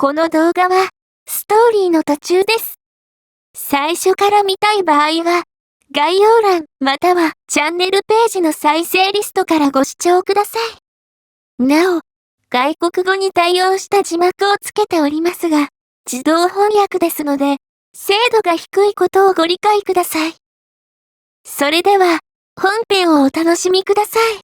この動画は、ストーリーの途中です。最初から見たい場合は、概要欄またはチャンネルページの再生リストからご視聴ください。なお、外国語に対応した字幕をつけておりますが、自動翻訳ですので、精度が低いことをご理解ください。それでは、本編をお楽しみください。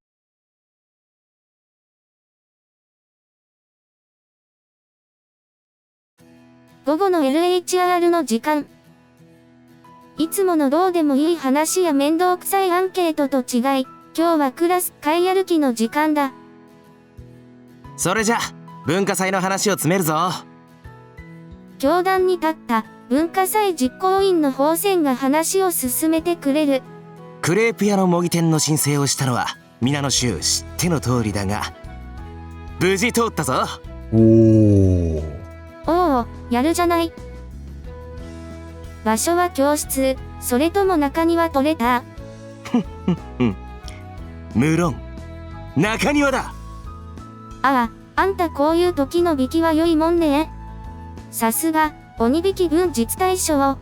午後の LHR の時間。いつものどうでもいい話や面倒くさいアンケートと違い、今日はクラス会歩きの時間だ。それじゃ、文化祭の話を詰めるぞ。教壇に立った文化祭実行委員の宝泉が話を進めてくれる。クレープ屋の模擬店の申請をしたのは皆の衆知っての通りだが、無事通ったぞ。おお、やるじゃない。場所は教室、それとも中庭取れた？無論、中庭だ。あんたこういう時の引きは良いもんね。さすが、鬼引き軍実大将。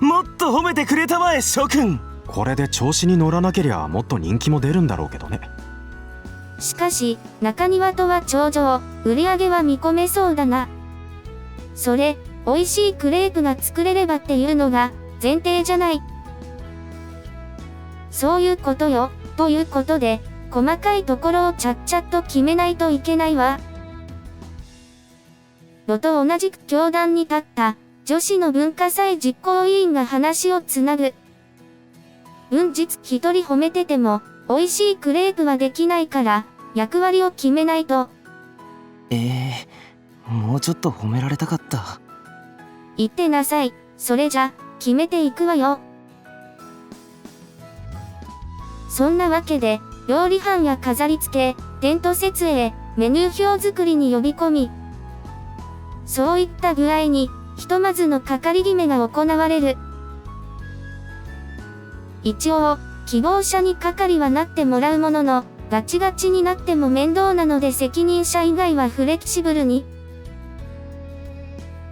もっと褒めてくれたまえ諸君。これで調子に乗らなけりゃもっと人気も出るんだろうけどね。しかし、中庭とは頂上、売り上げは見込めそうだな。それ、美味しいクレープが作れればっていうのが前提じゃない。そういうことよ。ということで、細かいところをちゃっちゃっと決めないといけないわ。ロと同じく教壇に立った女子の文化祭実行委員が話をつなぐ。文実一人褒めてても、美味しいクレープはできないから、役割を決めないと。もうちょっと褒められたかった。言ってなさい。それじゃ、決めていくわよ。そんなわけで、料理班や飾り付け、テント設営、メニュー表作りに呼び込み、そういった具合に、ひとまずの係決めが行われる。一応、希望者に係はなってもらうものの、ガチガチになっても面倒なので責任者以外はフレキシブルに。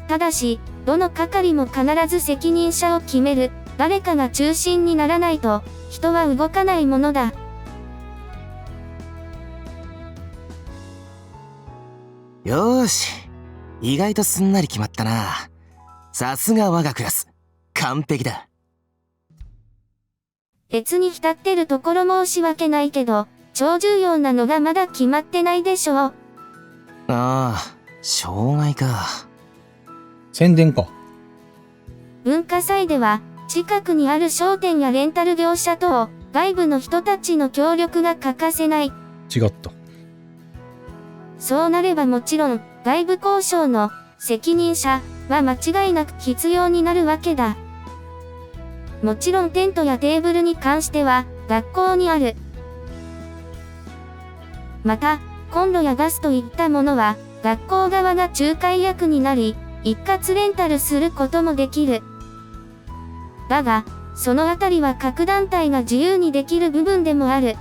ただし、どの係も必ず責任者を決める、誰かが中心にならないと、人は動かないものだ。よーし、意外とすんなり決まったな。さすが我がクラス、完璧だ。別に浸ってるところ申し訳ないけど、超重要なのがまだ決まってないでしょ。ああ、障害か。宣伝か。文化祭では、近くにある商店やレンタル業者等、外部の人たちの協力が欠かせない。違った。そうなればもちろん、外部交渉の責任者は間違いなく必要になるわけだ。もちろんテントやテーブルに関しては、学校にある。また、コンロやガスといったものは、学校側が仲介役になり、一括レンタルすることもできる。だが、そのあたりは各団体が自由にできる部分でもある。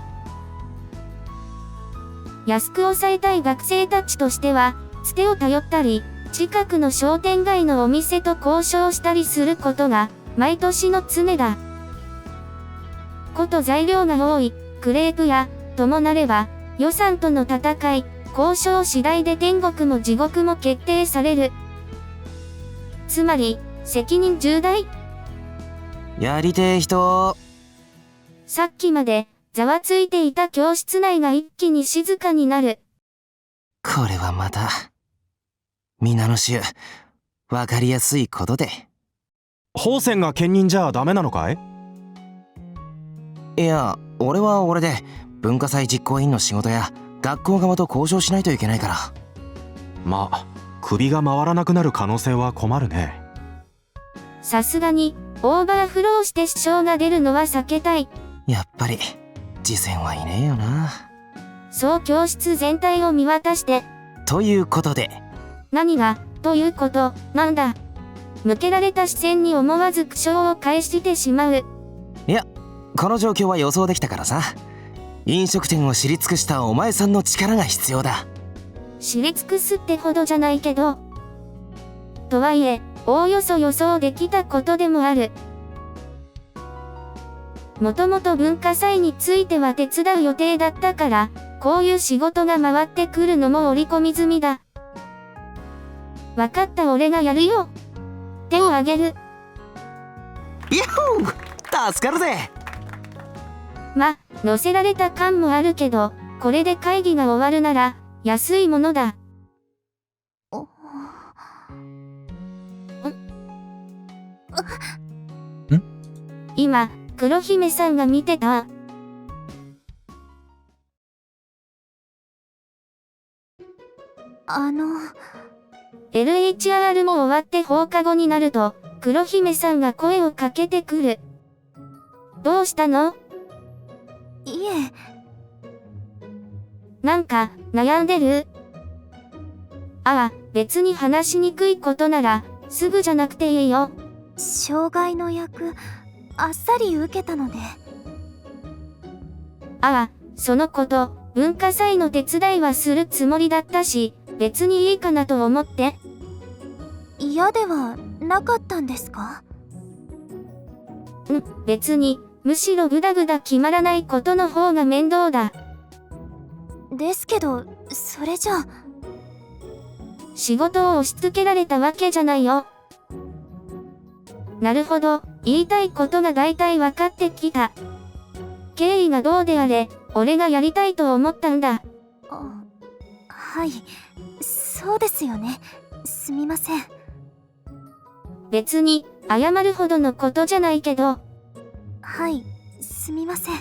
安く抑えたい学生たちとしては、つてを頼ったり、近くの商店街のお店と交渉したりすることが、毎年の常だ。こと材料が多い、クレープ屋、ともなれば、予算との戦い、交渉次第で天国も地獄も決定される。つまり、責任重大。やりてえ人。さっきまで、ざわついていた教室内が一気に静かになる。これはまた、皆の衆、わかりやすいことで。宝泉が兼任じゃダメなのかい？いや、俺は俺で、文化祭実行委員の仕事や、学校側と交渉しないといけないから。まあ、首が回らなくなる可能性は困るね。さすがに、オーバーフローして支障が出るのは避けたい。やっぱり、次戦はいねえよな。そう教室全体を見渡して。ということで。何が、ということ、なんだ。向けられた視線に思わず苦笑を返してしまう。いや、この状況は予想できたからさ。飲食店を知り尽くしたお前さんの力が必要だ。知り尽くすってほどじゃないけど。とはいえ、おおよそ予想できたことでもある。もともと文化祭については手伝う予定だったから、こういう仕事が回ってくるのも織り込み済みだ。わかった、俺がやるよ。手を挙げる。ヤッホー、助かるぜ。乗せられた感もあるけど、これで会議が終わるなら、安いものだ。今、黒姫さんが見てた。LHR も終わって放課後になると、黒姫さんが声をかけてくる。どうしたの？いえ、なんか、悩んでる？別に話しにくいことなら、すぐじゃなくていいよ。障害の役、あっさり受けたので。そのこと、文化祭の手伝いはするつもりだったし、別にいいかなと思って。嫌ではなかったんですか？別に、むしろグダグダ決まらないことの方が面倒だ。ですけど、それじゃあ。仕事を押し付けられたわけじゃないよ。なるほど、言いたいことが大体分かってきた。経緯がどうであれ、俺がやりたいと思ったんだ。はい、そうですよね。すみません。別に、謝るほどのことじゃないけど。はい、すみません。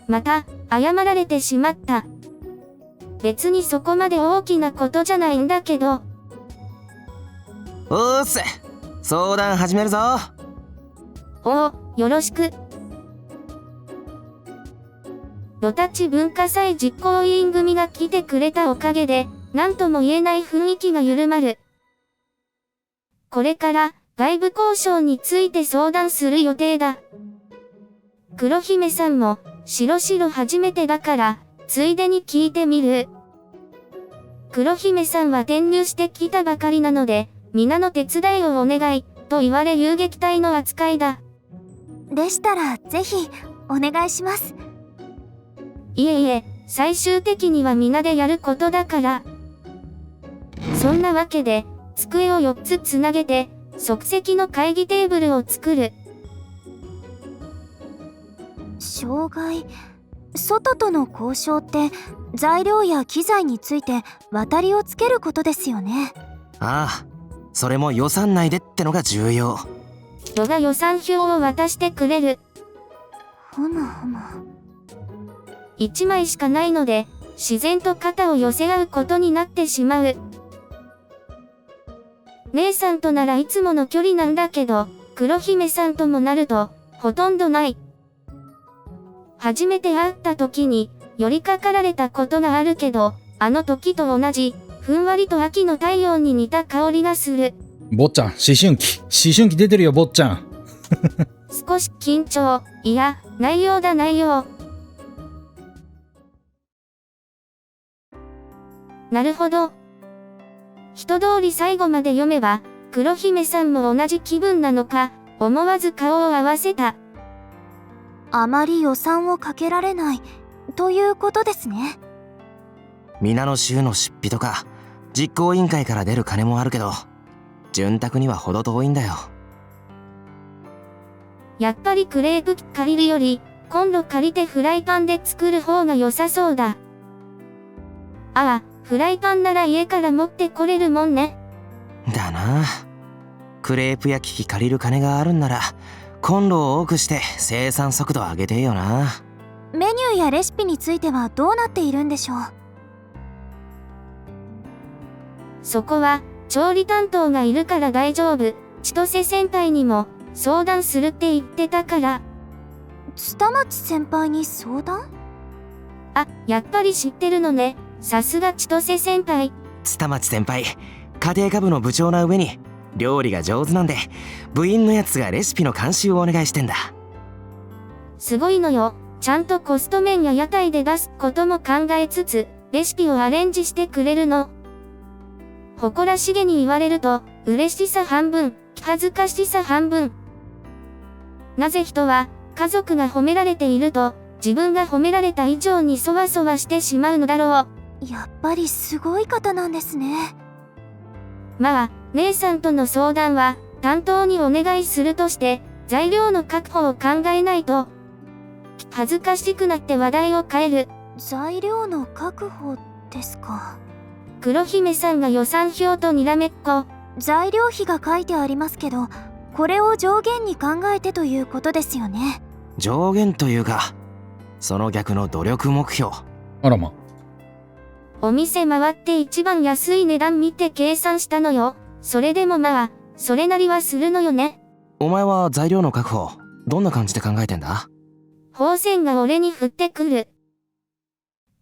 また、謝られてしまった。別にそこまで大きなことじゃないんだけど。おーっす、相談始めるぞ。よろしく。ロタチ文化祭実行委員組が来てくれたおかげで、なんとも言えない雰囲気が緩まる。これから、外部交渉について相談する予定だ。黒姫さんも、白々初めてだから、ついでに聞いてみる。黒姫さんは転入してきたばかりなので、皆の手伝いをお願い、と言われ遊撃隊の扱いだ。でしたら、ぜひ、お願いします。いえ、最終的には皆でやることだから。そんなわけで、机を4つつなげて、即席の会議テーブルを作る。障害、外との交渉って材料や機材について渡りをつけることですよね。それも予算内でってのが重要。度が予算表を渡してくれる。ふむふむ。1枚しかないので、自然と肩を寄せ合うことになってしまう。姉さんとならいつもの距離なんだけど、黒姫さんともなると、ほとんどない。初めて会った時に、寄りかかられたことがあるけど、あの時と同じ、ふんわりと秋の太陽に似た香りがする。坊ちゃん、思春期出てるよ、坊ちゃん。少し緊張、いや、内容だ内容。なるほど。一通り最後まで読めば、黒姫さんも同じ気分なのか、思わず顔を合わせた。あまり予算をかけられない、ということですね。皆の衆の出費とか、実行委員会から出る金もあるけど、潤沢には程遠いんだよ。やっぱりクレープ借りるより、コンロ借りてフライパンで作る方が良さそうだ。フライパンなら家から持ってこれるもんね。だな。クレープ焼き器借りる金があるんなら、コンロを多くして生産速度上げてえよな。メニューやレシピについてはどうなっているんでしょう？そこは、調理担当がいるから大丈夫。千歳先輩にも、相談するって言ってたから。蔦町先輩に相談？やっぱり知ってるのね。さすが千歳先輩。蔦町先輩、家庭科部の部長な上に、料理が上手なんで、部員のやつがレシピの監修をお願いしてんだ。すごいのよ。ちゃんとコスト面や屋台で出すことも考えつつ、レシピをアレンジしてくれるの。誇らしげに言われると、嬉しさ半分、恥ずかしさ半分。なぜ人は、家族が褒められていると、自分が褒められた以上にそわそわしてしまうのだろう。やっぱりすごい方なんですね。まあ、姉さんとの相談は、担当にお願いするとして、材料の確保を考えないと。恥ずかしくなって話題を変える。材料の確保ですか。黒姫さんが予算表とにらめっこ。材料費が書いてありますけど、これを上限に考えてということですよね。上限というか、その逆の努力目標。あらま。お店回って一番安い値段見て計算したのよ。それでもまあ、それなりはするのよね。お前は材料の確保、どんな感じで考えてんだ？宝泉が俺に振ってくる。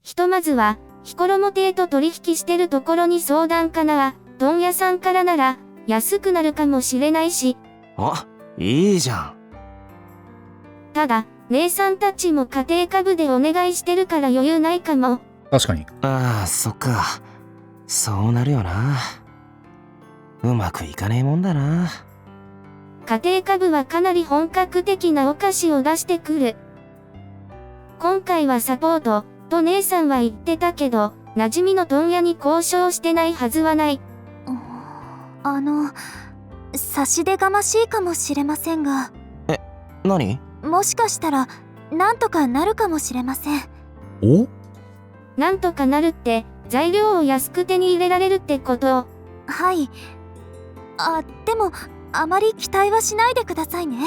ひとまずは、ヒコロモ亭と取引してるところに相談かな。問屋さんからなら、安くなるかもしれないし。あ、いいじゃん。ただ、姉さんたちも家庭株でお願いしてるから余裕ないかも。確かに。ああ、そっか。そうなるよな。うまくいかねえもんだな。家庭株はかなり本格的なお菓子を出してくる。今回はサポート、と姉さんは言ってたけど、馴染みの問屋に交渉してないはずはない。差し出がましいかもしれませんが。何？もしかしたら、なんとかなるかもしれません。お？なんとかなるって、材料を安く手に入れられるってことを。はい。でも、あまり期待はしないでくださいね。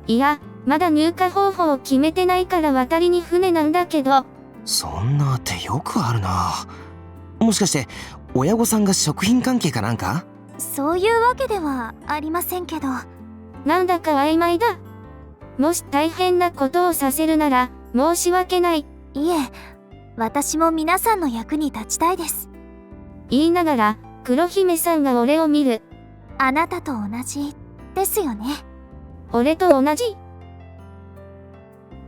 いや、まだ入荷方法を決めてないから渡りに船なんだけど。そんな手よくあるな。もしかして、親御さんが食品関係かなんか？そういうわけではありませんけど。なんだか曖昧だ。もし大変なことをさせるなら、申し訳ない。いえ、私も皆さんの役に立ちたいです。言いながら、黒姫さんが俺を見る。あなたと同じ、ですよね。俺と同じ？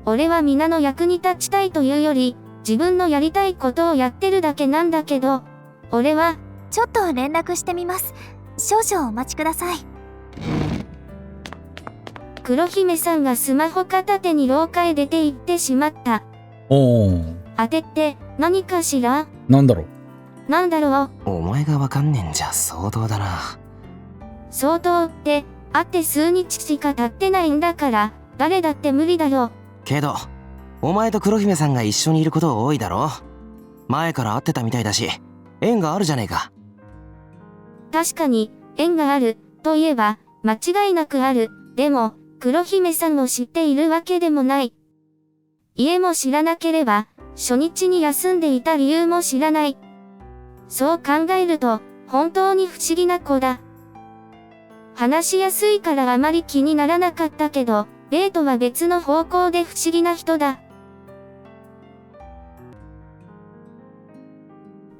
俺は皆の役に立ちたいというより、自分のやりたいことをやってるだけなんだけど、俺は、ちょっと連絡してみます。少々お待ちください。黒姫さんがスマホ片手に廊下へ出て行ってしまった。おー。当てって何かしら？なんだろう。なんだろう。お前がわかんねえんじゃ相当だな。相当って、会って数日しか経ってないんだから、誰だって無理だよ。けど、お前と黒姫さんが一緒にいること多いだろ？前から会ってたみたいだし、縁があるじゃねえか。確かに、縁がある、といえば、間違いなくある。でも、黒姫さんを知っているわけでもない。家も知らなければ、初日に休んでいた理由も知らない。そう考えると、本当に不思議な子だ。話しやすいからあまり気にならなかったけど、例とは別の方向で不思議な人だ。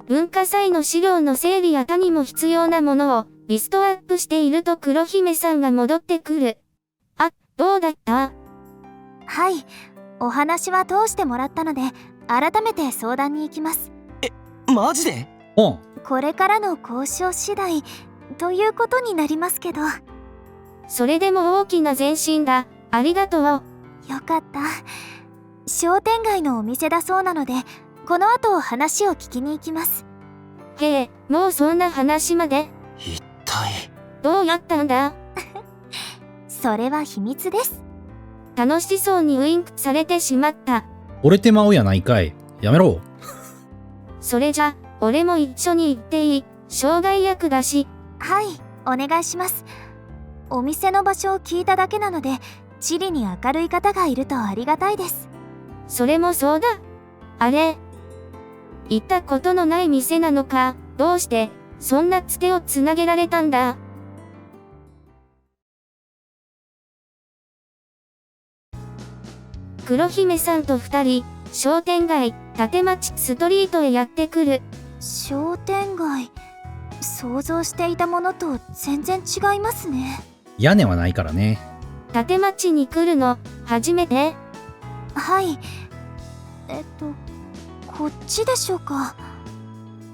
文化祭の資料の整理や他にも必要なものをリストアップしていると黒姫さんが戻ってくる。あ、どうだった？はい。お話は通してもらったので、改めて相談に行きます。マジで？うん。これからの交渉次第、ということになりますけど。それでも大きな前進だ。ありがとう。よかった。商店街のお店だそうなので、この後話を聞きに行きます。へえ、もうそんな話まで？一体。どうやったんだ？それは秘密です。楽しそうにウインクされてしまった。俺手間をやないかい。やめろ。それじゃ、俺も一緒に行っていい？障害役だし。はい、お願いします。お店の場所を聞いただけなので、地理に明るい方がいるとありがたいです。それもそうだ。あれ？行ったことのない店なのか？どうして、そんなつてをつなげられたんだ？黒姫さんと二人、商店街、立町ストリートへやってくる。商店街、想像していたものと全然違いますね。屋根はないからね。立町に来るの、初めて？はい。こっちでしょうか。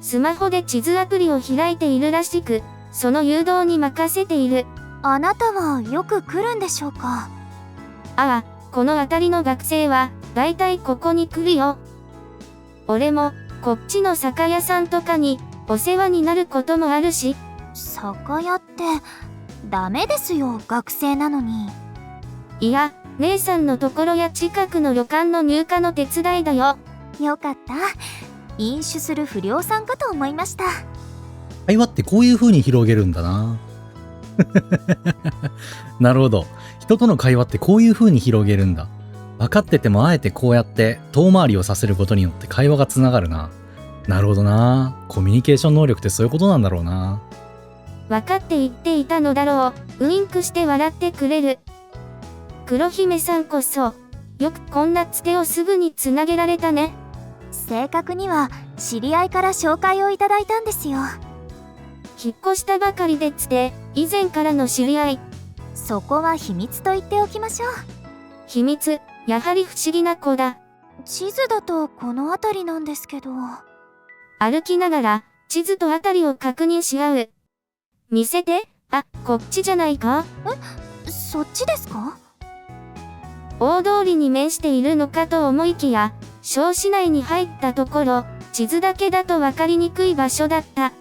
スマホで地図アプリを開いているらしく、その誘導に任せている。あなたはよく来るんでしょうか。ああ、この辺りの学生は、だいたいここに来るよ。俺も、こっちの酒屋さんとかに、お世話になることもあるし。酒屋って、ダメですよ、学生なのに。いや、姉さんのところや近くの旅館の入荷の手伝いだよ。よかった。飲酒する不良さんかと思いました。会話ってこういう風に広げるんだな。なるほど。人との会話ってこういう風に広げるんだ。分かっててもあえてこうやって遠回りをさせることによって会話がつながるな。なるほどな。コミュニケーション能力ってそういうことなんだろうな。分かって言っていたのだろう。ウインクして笑ってくれる。黒姫さんこそ、よくこんなつてをすぐにつなげられたね。正確には知り合いから紹介をいただいたんですよ。引っ越したばかりでつて、以前からの知り合い。そこは秘密と言っておきましょう。秘密、やはり不思議な子だ。地図だとこの辺りなんですけど。歩きながら、地図と辺りを確認し合う。見せて、あ、こっちじゃないか？そっちですか？大通りに面しているのかと思いきや、小市内に入ったところ、地図だけだと分かりにくい場所だった。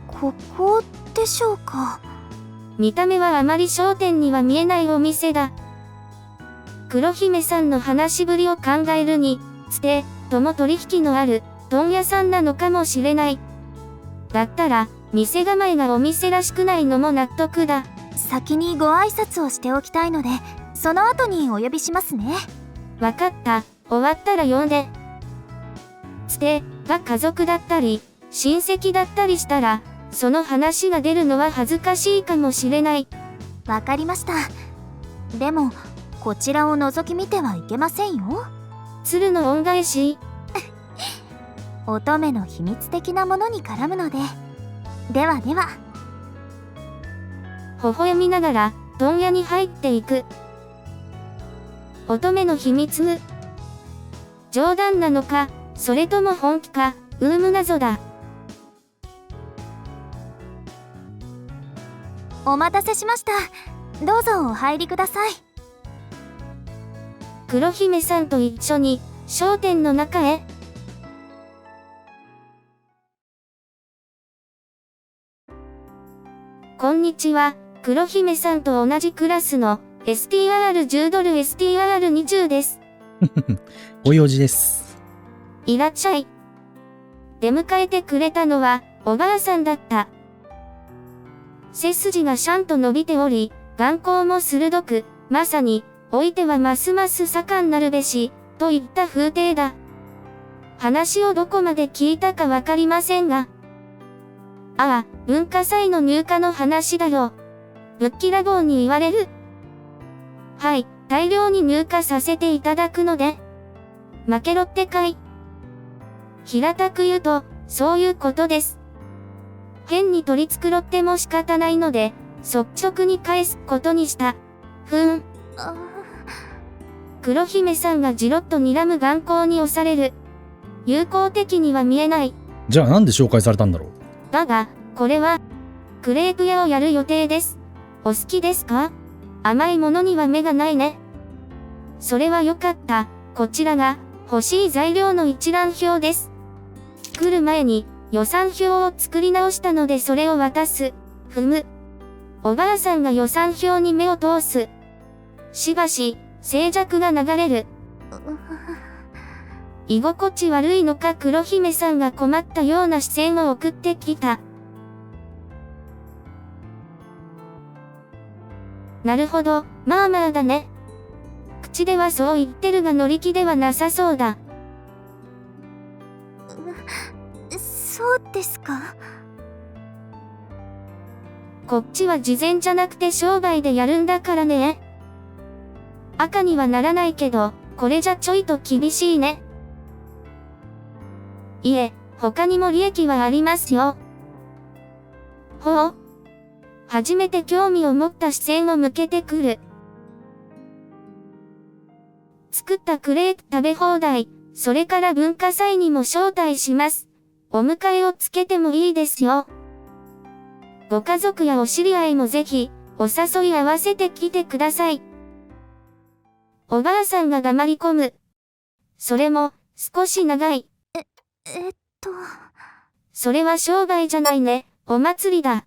ここでしょうか。見た目はあまり商店には見えないお店だ。黒姫さんの話しぶりを考えるに、つて、とも取引のある、問屋さんなのかもしれない。だったら、店構えがお店らしくないのも納得だ。先にご挨拶をしておきたいので、その後にお呼びしますね。わかった。終わったら呼んで。つて、が家族だったり、親戚だったりしたら、その話が出るのは恥ずかしいかもしれない。わかりました。でも、こちらを覗き見てはいけませんよ。鶴の恩返し。乙女の秘密的なものに絡むので。ではでは。微笑みながら、問屋に入っていく。乙女の秘密。冗談なのか、それとも本気か、謎だ。お待たせしました。どうぞお入りください。黒姫さんと一緒に、商店の中へ。こんにちは、黒姫さんと同じクラスの STR10 ドル STR20 です。お用事です。いらっしゃい。出迎えてくれたのは、おばあさんだった。背筋がシャンと伸びており、眼光も鋭く、まさに、おいてはますます盛んなるべし、といった風景だ。話をどこまで聞いたかわかりませんが。ああ、文化祭の入荷の話だよ。ぶっきらぼうに言われる。はい、大量に入荷させていただくので。負けろってかい。平たく言うと、そういうことです。変に取り繕っても仕方ないので、率直に返すことにした。黒姫さんがじろっと睨む眼光に押される。友好的には見えない。じゃあなんで紹介されたんだろう。だが、これは、クレープ屋をやる予定です。お好きですか？甘いものには目がないね。それはよかった。こちらが、欲しい材料の一覧表です。来る前に、予算表を作り直したのでそれを渡す。おばあさんが予算表に目を通す。しばし、静寂が流れる。居心地悪いのか黒姫さんが困ったような視線を送ってきた。なるほど、まあまあだね。口ではそう言ってるが乗り気ではなさそうだ。そうですか。こっちは慈善じゃなくて商売でやるんだからね。赤にはならないけど、これじゃちょいと厳しいね。いえ、他にも利益はありますよ。ほう。初めて興味を持った視線を向けてくる。作ったクレープ食べ放題、それから文化祭にも招待します。お迎えをつけてもいいですよ。ご家族やお知り合いもぜひ、お誘い合わせてきてください。おばあさんが黙り込む。それも、少し長い。それは商売じゃないね。お祭りだ。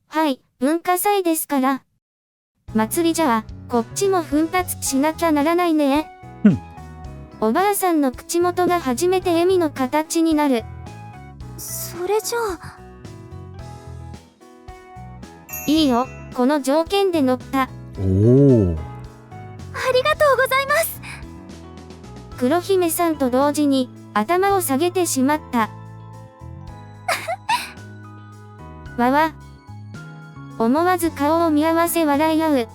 はい、文化祭ですから。祭りじゃあ、こっちも奮発しなきゃならないね。おばあさんの口元が初めて笑みの形になる。それじゃあ。いいよ、この条件で乗った。おお。ありがとうございます。黒姫さんと同時に頭を下げてしまった。わわ。思わず顔を見合わせ笑い合う。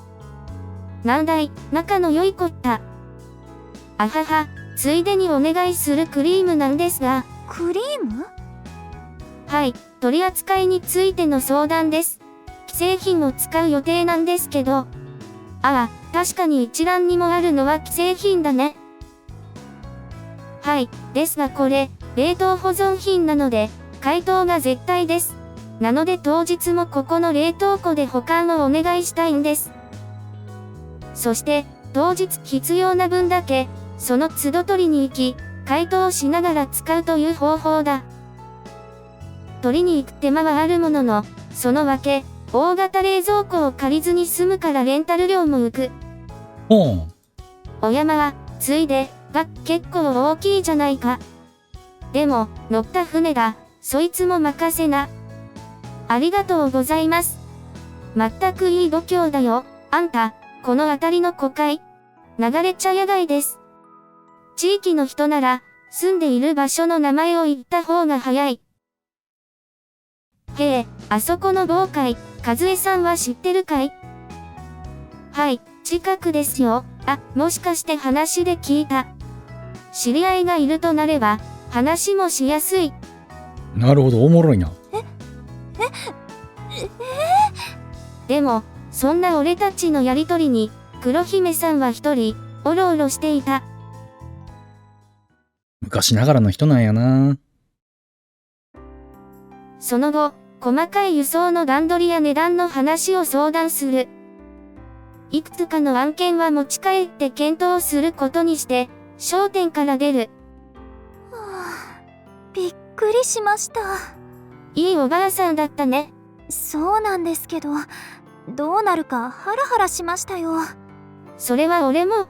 なんだい、仲の良い子った。あはは、ついでにお願いするクリームなんですが。クリーム？はい、取り扱いについての相談です。既製品を使う予定なんですけど。ああ、確かに一覧にもあるのは既製品だね。はい、ですがこれ、冷凍保存品なので、解凍が絶対です。なので当日もここの冷凍庫で保管をお願いしたいんです。そして、当日必要な分だけ、その都度取りに行き、解凍しながら使うという方法だ。取りに行く手間はあるものの、そのわけ、大型冷蔵庫を借りずに済むからレンタル料も浮く。ほん。お山は、ついで、が結構大きいじゃないか。でも、乗った船だ、そいつも任せな。ありがとうございます。まったくいい度胸だよ、あんた、この辺りの子かい？流れ茶屋街です。地域の人なら、住んでいる場所の名前を言った方が早い。へえ、あそこの某会、和江さんは知ってるかい？はい、近くですよ。あ、もしかして話で聞いた。知り合いがいるとなれば、話もしやすい。なるほど、おもろいな。でも、そんな俺たちのやりとりに、黒姫さんは一人、おろおろしていた。昔ながらの人なんやな。その後、細かい輸送の段取りや値段の話を相談する。いくつかの案件は持ち帰って検討することにして、商店から出る。びっくりしました。いいおばあさんだったね。そうなんですけど、どうなるかハラハラしましたよ。それは俺も。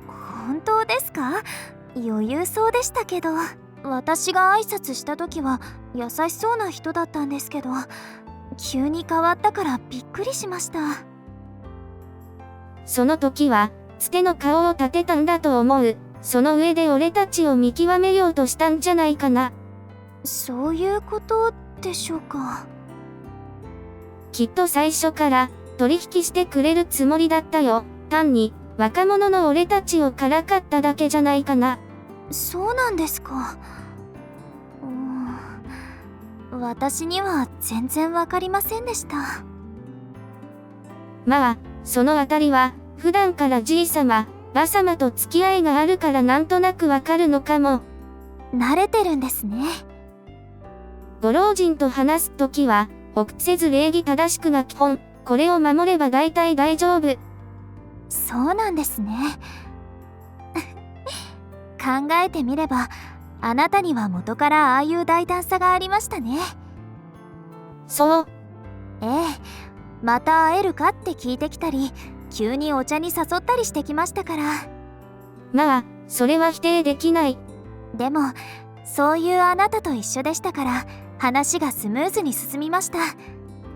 本当ですか？余裕そうでしたけど、私が挨拶した時は優しそうな人だったんですけど、急に変わったからびっくりしました。その時は、つての顔を立てたんだと思う。その上で俺たちを見極めようとしたんじゃないかな。そういうことでしょうか。きっと最初から取引してくれるつもりだったよ。単に若者の俺たちをからかっただけじゃないかな。そうなんですか。私には全然わかりませんでした。まあ、そのあたりは普段からじいさま、ばさまと付き合いがあるからなんとなくわかるのかも。慣れてるんですね。ご老人と話すときは、臆せず礼儀正しくが基本。これを守れば大体大丈夫。そうなんですね。考えてみれば、あなたには元からああいう大胆さがありましたね。そう。ええ、また会えるかって聞いてきたり、急にお茶に誘ったりしてきましたから。まあ、それは否定できない。でも、そういうあなたと一緒でしたから、話がスムーズに進みました。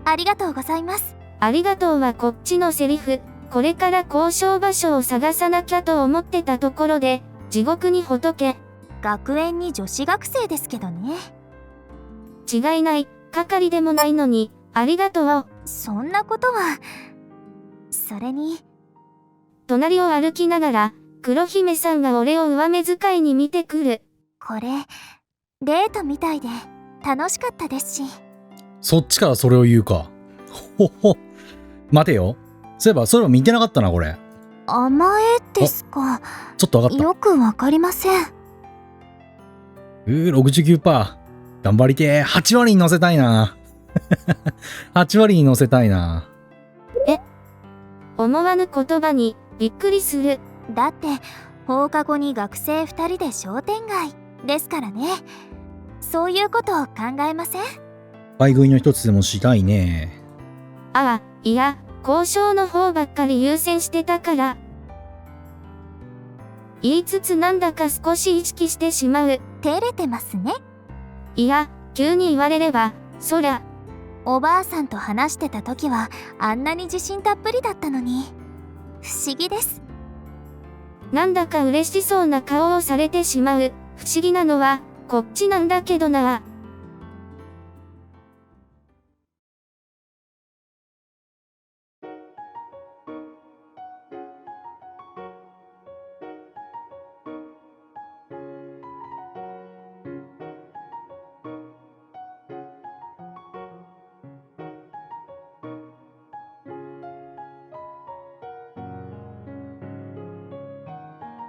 ありがとうございます。ありがとうはこっちのセリフ。これから交渉場所を探さなきゃと思ってたところで、地獄に仏。学園に女子学生ですけどね。違いない、係でもないのに、ありがとう。そんなことは。それに。隣を歩きながら、黒姫さんが俺を上目遣いに見てくる。これ、デートみたいで楽しかったですし。そっちからそれを言うか。ほほ。待てよ。そういえばそれを見てなかったな、これ。甘えですか。ちょっと上がった。よくわかりません。69%。頑張りてー。8割に乗せたいな。8割に乗せたいな。思わぬ言葉にびっくりする。だって放課後に学生2人で商店街ですからね。そういうことを考えません？買い食いの一つでもしたいね。ああ、いや、交渉の方ばっかり優先してたから。言いつつなんだか少し意識してしまう。照れてますね。いや、急に言われれば、そりゃ、おばあさんと話してた時はあんなに自信たっぷりだったのに。不思議です。なんだか嬉しそうな顔をされてしまう。不思議なのは、こっちなんだけどな。